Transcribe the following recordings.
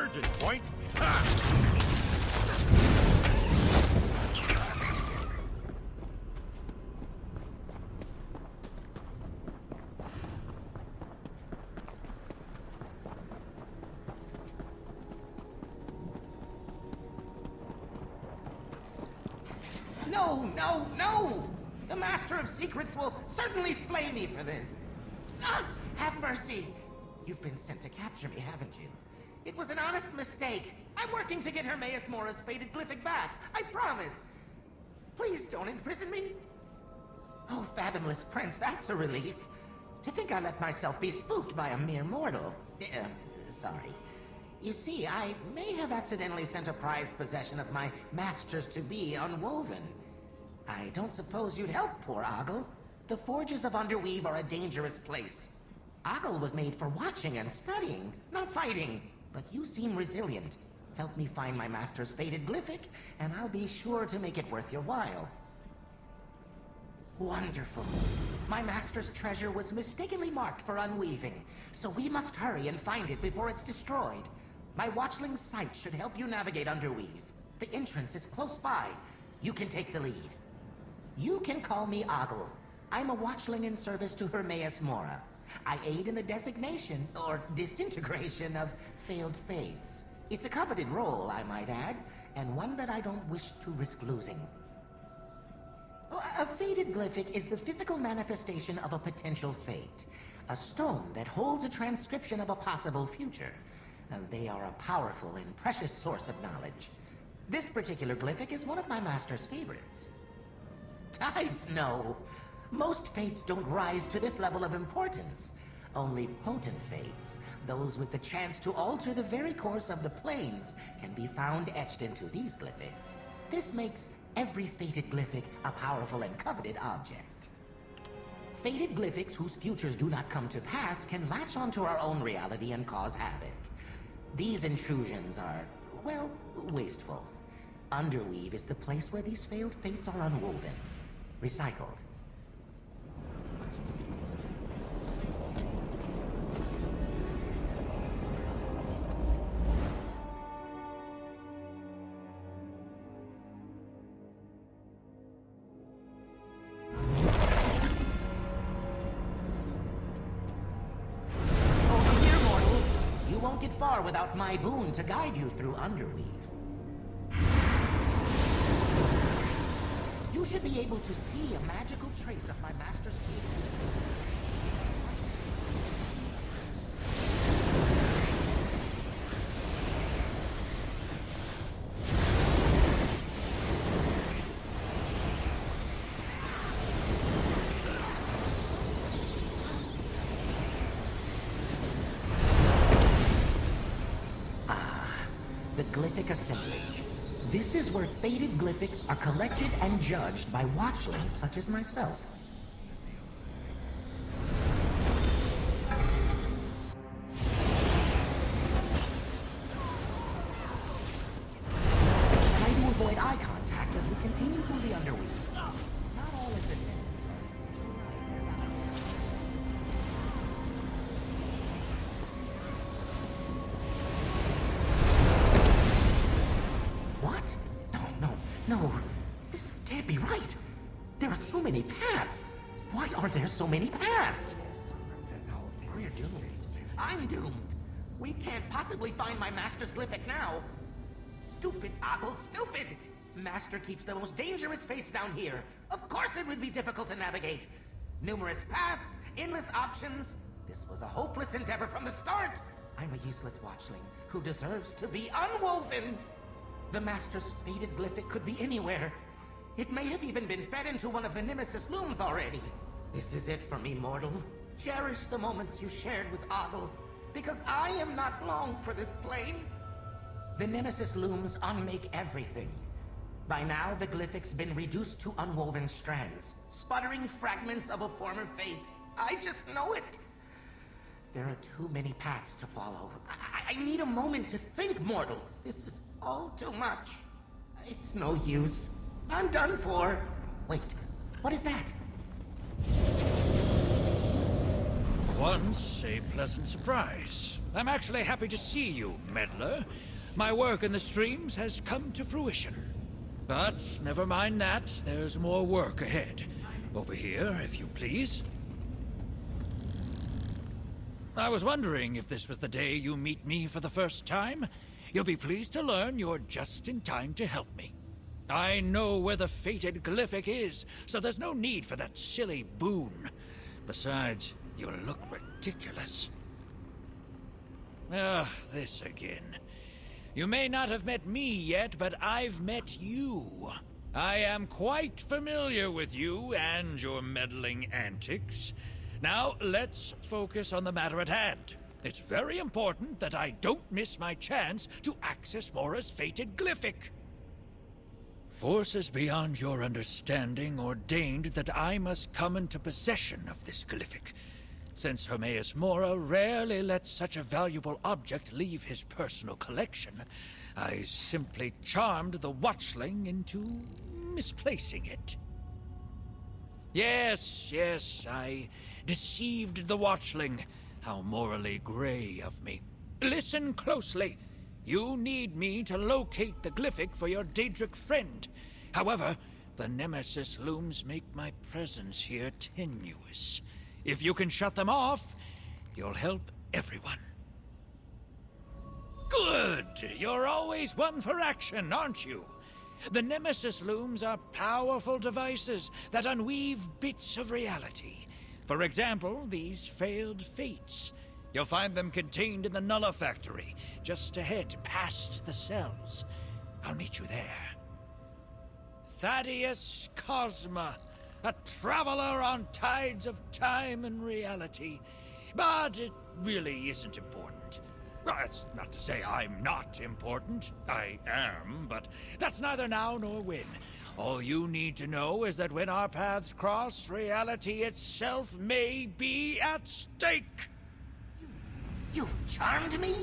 Urgent point. Ha! No! The Master of Secrets will certainly flay me for this. Have mercy. You've been sent to capture me, haven't you? It was an honest mistake. I'm working to get Hermaeus Mora's faded glyphic back. I promise. Please don't imprison me. Oh, fathomless prince, that's a relief. To think I let myself be spooked by a mere mortal. Sorry. You see, I may have accidentally sent a prized possession of my masters-to-be unwoven. I don't suppose you'd help poor Ogle. The forges of Underweave are a dangerous place. Ogle was made for watching and studying, not fighting. But you seem resilient. Help me find my master's faded glyphic, and I'll be sure to make it worth your while. Wonderful. My master's treasure was mistakenly marked for unweaving, so we must hurry and find it before it's destroyed. My watchling's sight should help you navigate Underweave. The entrance is close by. You can take the lead. You can call me Ogle. I'm a watchling in service to Hermaeus Mora. I aid in the designation, or disintegration, of failed fates. It's a coveted role, I might add, and one that I don't wish to risk losing. A faded glyphic is the physical manifestation of a potential fate. A stone that holds a transcription of a possible future. They are a powerful and precious source of knowledge. This particular glyphic is one of my master's favorites. Tides, no. Most fates don't rise to this level of importance. Only potent fates, those with the chance to alter the very course of the planes, can be found etched into these glyphics. This makes every fated glyphic a powerful and coveted object. Fated glyphics whose futures do not come to pass can latch onto our own reality and cause havoc. These intrusions are, well, wasteful. Underweave is the place where these failed fates are unwoven. Recycled. Over here, mortal. You won't get far without my boon to guide you through Underweave. You should be able to see a magical trace of my master's fate. The glyphic assemblage. This is where faded glyphics are collected and judged by watchlings such as myself. Try to avoid eye contact as we continue through the Underweave. Not all its attendants are as polite as I. What? No. This can't be right. There are so many paths. Why are there so many paths? We're doomed. I'm doomed. We can't possibly find my master's glyphic now. Stupid Ogle, stupid! Master keeps the most dangerous fates down here. Of course it would be difficult to navigate. Numerous paths, endless options. This was a hopeless endeavor from the start. I'm a useless watchling who deserves to be unwoven. The Master's faded glyphic could be anywhere. It may have even been fed into one of the Nemesis looms already. This is it for me, mortal. Cherish the moments you shared with Ogle, because I am not long for this plane. The Nemesis looms unmake everything. By now, the glyphic's been reduced to unwoven strands, sputtering fragments of a former fate. I just know it. There are too many paths to follow. I need a moment to think, mortal. This is all too much. It's no use. I'm done for. Wait, what is that? once a pleasant surprise. I'm actually happy to see you, meddler. My work in the streams has come to fruition. But never mind that, there's more work ahead. Over here, if you please. I was wondering if this was the day you meet me for the first time. You'll be pleased to learn you're just in time to help me. I know where the fated glyphic is, so there's no need for that silly boon. Besides, you'll look ridiculous. This again. You may not have met me yet, but I've met you. I am quite familiar with you and your meddling antics. Now, let's focus on the matter at hand. It's very important that I don't miss my chance to access Mora's fated glyphic. Forces beyond your understanding ordained that I must come into possession of this glyphic. Since Hermaeus Mora rarely lets such a valuable object leave his personal collection, I simply charmed the Watchling into misplacing it. Yes, I deceived the Watchling. How morally gray of me. Listen closely. You need me to locate the glyphic for your Daedric friend. However, the Nemesis looms make my presence here tenuous. If you can shut them off, you'll help everyone. Good! You're always one for action, aren't you? The Nemesis looms are powerful devices that unweave bits of reality. For example, these failed fates. You'll find them contained in the Nulla Factory, just ahead, past the cells. I'll meet you there. Thaddeus Cosma, a traveler on tides of time and reality. But it really isn't important. Well, that's not to say I'm not important. I am, but that's neither now nor when. All you need to know is that when our paths cross, reality itself may be at stake. You charmed me?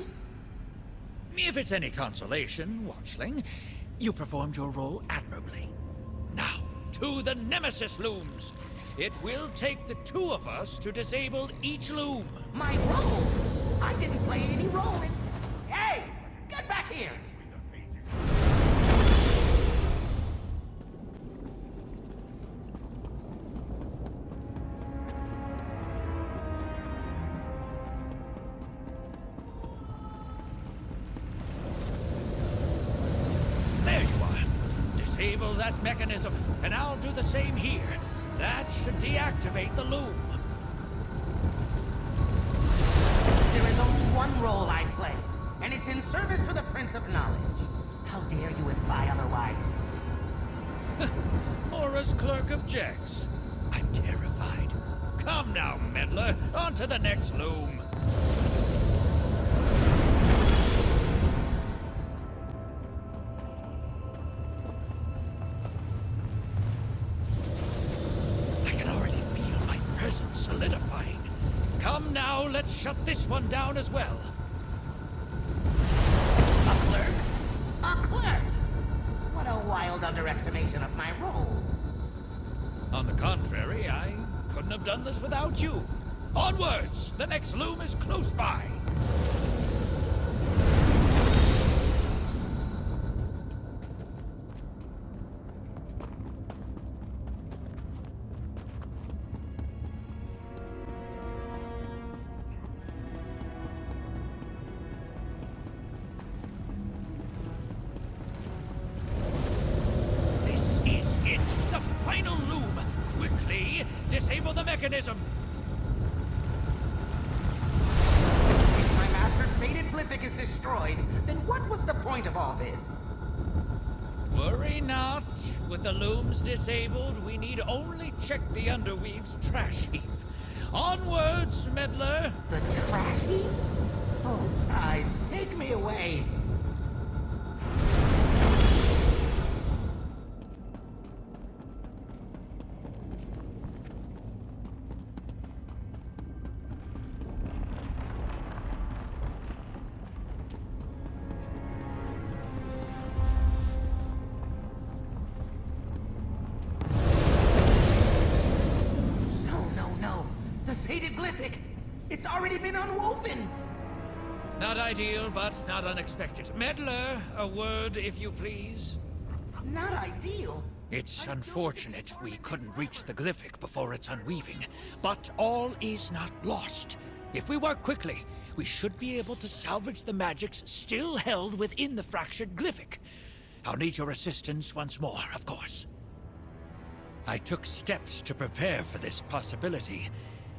If it's any consolation, Watchling, you performed your role admirably. Now, to the Nemesis looms. It will take the two of us to disable each loom. My role? I didn't play any role in... Hey! Get back here! There you are. Disable that mechanism, and I'll do the same here. That should deactivate the loom. There is only one role I play, and it's in service to the Prince of Knowledge. How dare you imply otherwise? Mora's clerk objects. I'm terrified. Come now, meddler, on to the next loom. Solidifying. Come now, let's shut this one down as well. A clerk? A clerk? What a wild underestimation of my role. On the contrary, I couldn't have done this without you. Onwards! The next loom is close by. Disable the mechanism! If my master's fated glyphic is destroyed, then what was the point of all this? Worry not. With the looms disabled, we need only check the Underweave's trash heap. Onwards, meddler! The trash heap? Oh, tides, take me away! It's already been unwoven! Not ideal, but not unexpected. Meddler, a word, if you please. Not ideal? It's unfortunate we couldn't reach the glyphic before its unweaving, but all is not lost. If we work quickly, we should be able to salvage the magics still held within the fractured glyphic. I'll need your assistance once more, of course. I took steps to prepare for this possibility.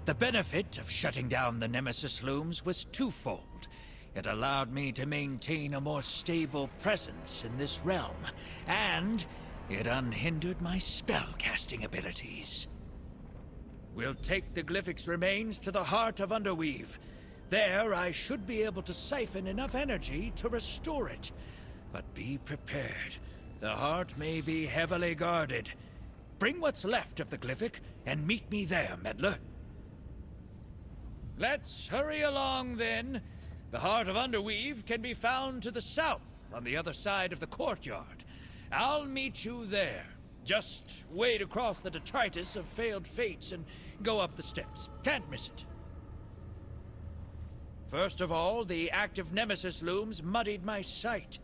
The benefit of shutting down the Nemesis looms was twofold. It allowed me to maintain a more stable presence in this realm, and it unhindered my spell-casting abilities. We'll take the glyphic's remains to the heart of Underweave. There, I should be able to siphon enough energy to restore it. But be prepared. The heart may be heavily guarded. Bring what's left of the glyphic, and meet me there, Meddler. Let's hurry along, then. The heart of Underweave can be found to the south, on the other side of the courtyard. I'll meet you there. Just wade across the detritus of failed fates and go up the steps. Can't miss it. First of all, the active Nemesis looms muddied my sight.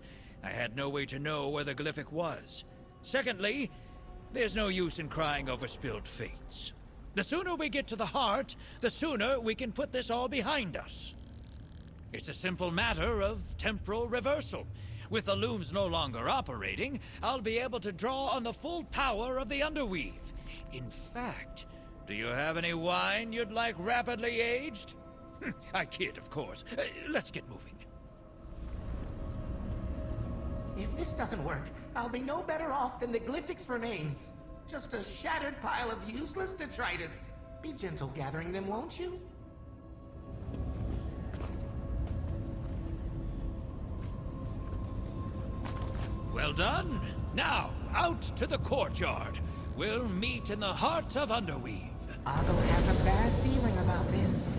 I had no way to know where the glyphic was. Secondly, there's no use in crying over spilled fates. The sooner we get to the heart, the sooner we can put this all behind us. It's a simple matter of temporal reversal. With the looms no longer operating, I'll be able to draw on the full power of the Underweave. In fact, do you have any wine you'd like rapidly aged? I kid, of course. Let's get moving. If this doesn't work, I'll be no better off than the glyphic's remains. Just a shattered pile of useless detritus. Be gentle gathering them, won't you? Well done. Now, out to the courtyard. We'll meet in the heart of Underweave. Ogle has a bad feeling about this.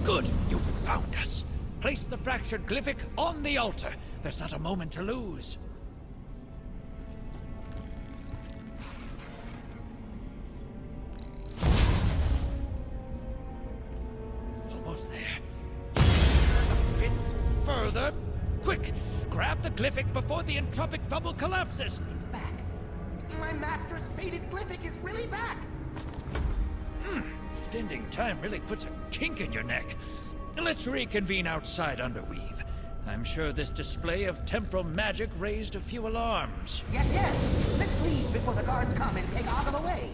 Good, you found us. Place the fractured glyphic on the altar. There's not a moment to lose. Almost there. A bit further. Quick! Grab the glyphic before the entropic bubble collapses. It's back. My master's faded glyphic is really back. Bending time really puts a kink in your neck. Let's reconvene outside Underweave. I'm sure this display of temporal magic raised a few alarms. Yes, yes. Let's leave before the guards come and take Ogle away.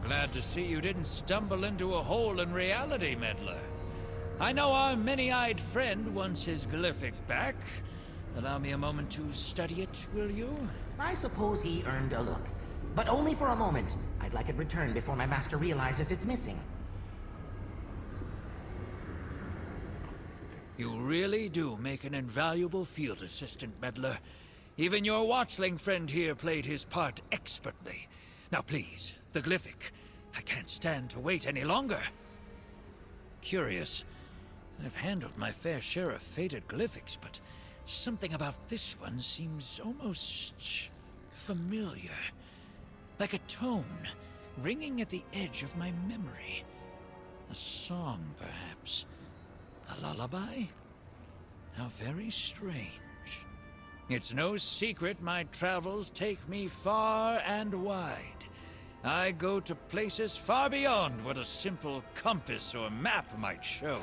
Glad to see you didn't stumble into a hole in reality, meddler. I know our many-eyed friend wants his glyphic back. Allow me a moment to study it, will you? I suppose he earned a look. But only for a moment. I'd like it returned before my master realizes it's missing. You really do make an invaluable field assistant, meddler. Even your watchling friend here played his part expertly. Now please, the glyphic. I can't stand to wait any longer. Curious. I've handled my fair share of fated glyphics, but something about this one seems almost familiar. Like a tone, ringing at the edge of my memory. A song, perhaps. A lullaby? How very strange. It's no secret my travels take me far and wide. I go to places far beyond what a simple compass or map might show.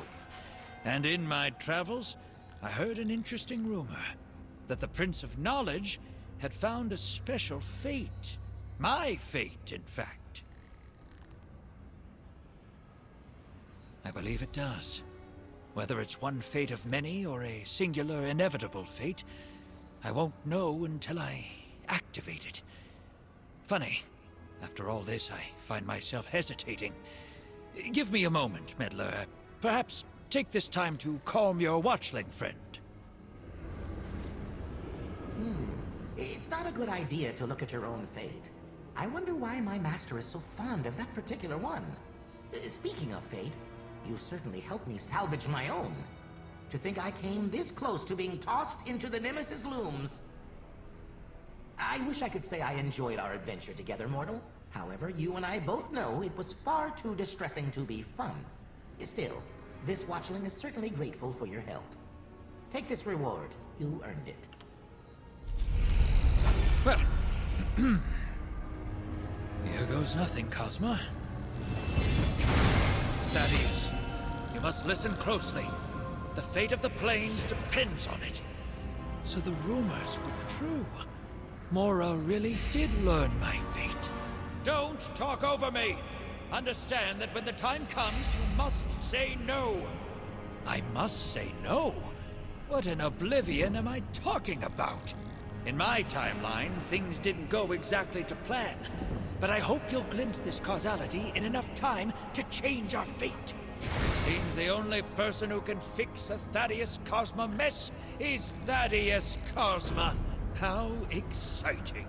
And in my travels, I heard an interesting rumor that the Prince of Knowledge had found a special fate. My fate, in fact. I believe it does. Whether it's one fate of many or a singular inevitable fate, I won't know until I activate it. Funny, after all this, I find myself hesitating. Give me a moment, meddler. Perhaps take this time to calm your watchling friend. It's not a good idea to look at your own fate. I wonder why my master is so fond of that particular one. Speaking of fate, you certainly helped me salvage my own. To think I came this close to being tossed into the Nemesis looms. I wish I could say I enjoyed our adventure together, mortal. However, you and I both know it was far too distressing to be fun. Still, this watchling is certainly grateful for your help. Take this reward. You earned it. Well, here goes nothing, Cosma. Thaddeus, you must listen closely. The fate of the plains depends on it. So the rumors were true. Mora really did learn my fate. Don't talk over me! Understand that when the time comes, you must say no. I must say no? What in Oblivion am I talking about? In my timeline, things didn't go exactly to plan. But I hope you'll glimpse this causality in enough time to change our fate. It seems the only person who can fix a Thaddeus Cosma mess is Thaddeus Cosma. How exciting.